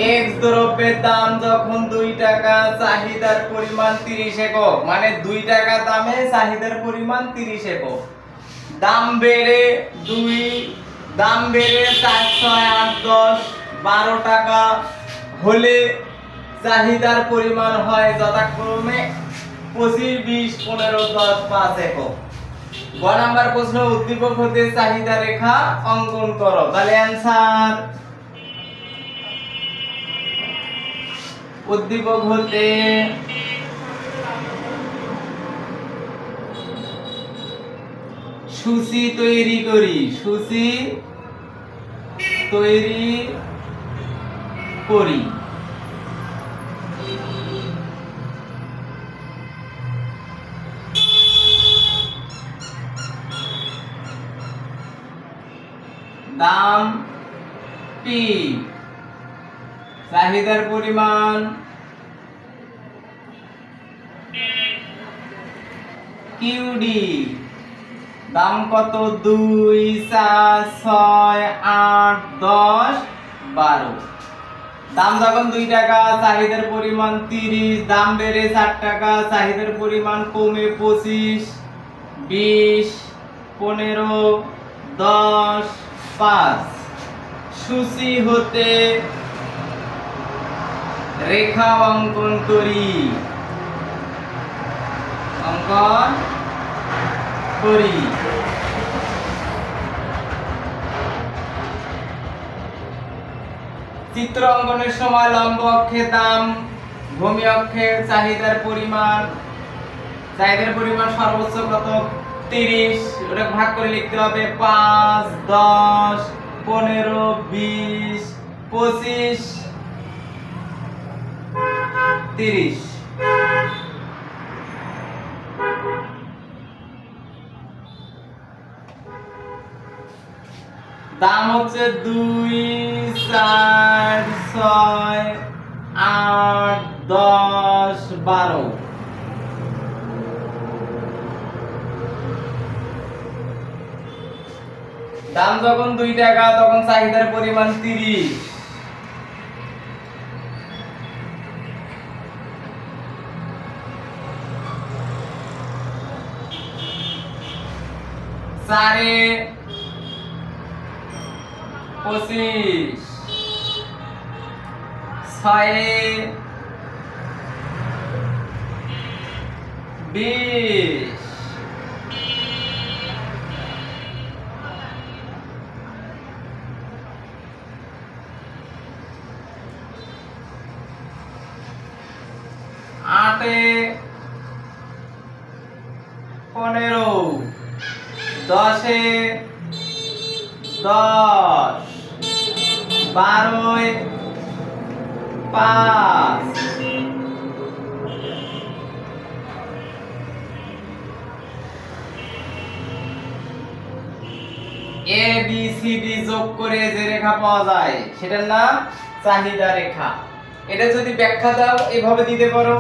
X দ্রব্যের দাম যখন 2 টাকা চাহিদার পরিমাণ 30 একক, মানে 2 টাকা দামে চাহিদার পরিমাণ 30 একক। দাম বেড়ে 4, 6, 8, 10, 12 টাকা হলে চাহিদার পরিমাণ হয় যথাক্রমে 25, 20, 15, 10, 5 একক। গ নাম্বার প্রশ্ন, উদ্দীপক হতে চাহিদা রেখা অঙ্কন করো। তাহলে অ্যানসার, উদ্দীপক হতে সূচি তৈরি করি, সূচি তৈরি করি। দাম পি, চাহিদার পরিমাণ কিউডি। দাম কত? 2, 4, 6, 8, 10, 12। দাম যখন 2 টাকা চাহিদার পরিমাণ 30, দাম বেড়ে 4 টাকা চাহিদার পরিমাণ কমে 25, 20, 15, 10, 5। সূচি হতে রেখা অঙ্কন করি, অঙ্কন করি। চিত্র অঙ্কনের সময় লম্ব অক্ষে দাম, ভূমি অক্ষে চাহিদার পরিমাণ। চাহিদার পরিমাণ সর্বোচ্চ কত? 30। ওটা ভাগ করে লিখতে হবে 5, 10, 15, 20, 25, 30। দাম হচ্ছে 2, 4, 6, 8, 10, 12। দাম যখন 2 টাকা তখন চাহিদার পরিমাণ 30। চারে 25, 6 20, 8 15, 10 10, 12 5। এ বি সি ডি যোগ করে যে রেখা পাওয়া যায় সেটার নাম চাহিদা রেখা। এটা যদি ব্যাখ্যা দাও এইভাবে দিতে পারো,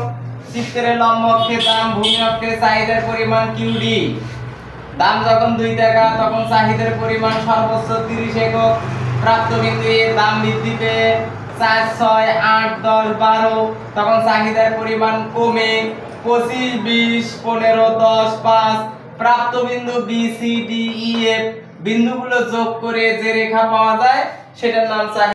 চিত্রের লম্ব অক্ষে দাম, ভূমি অক্ষে চাহিদার পরিমাণ কিউডি। দাম যখন 2 টাকা তখন চাহিদার পরিমাণ সর্বোচ্চ 30 একক। প্রাপ্ত বিন্দু এ দাম বৃদ্ধি পেয়ে 4, 6, 8, 10, 12, তখন চাহিদার পরিমাণ কমে 25, 20, 15, 10, 5। প্রাপ্ত বিন্দু B C D E F বিন্দুগুলো যোগ করে যে রেখা পাওয়া যায় সেটার নাম চাহিদা।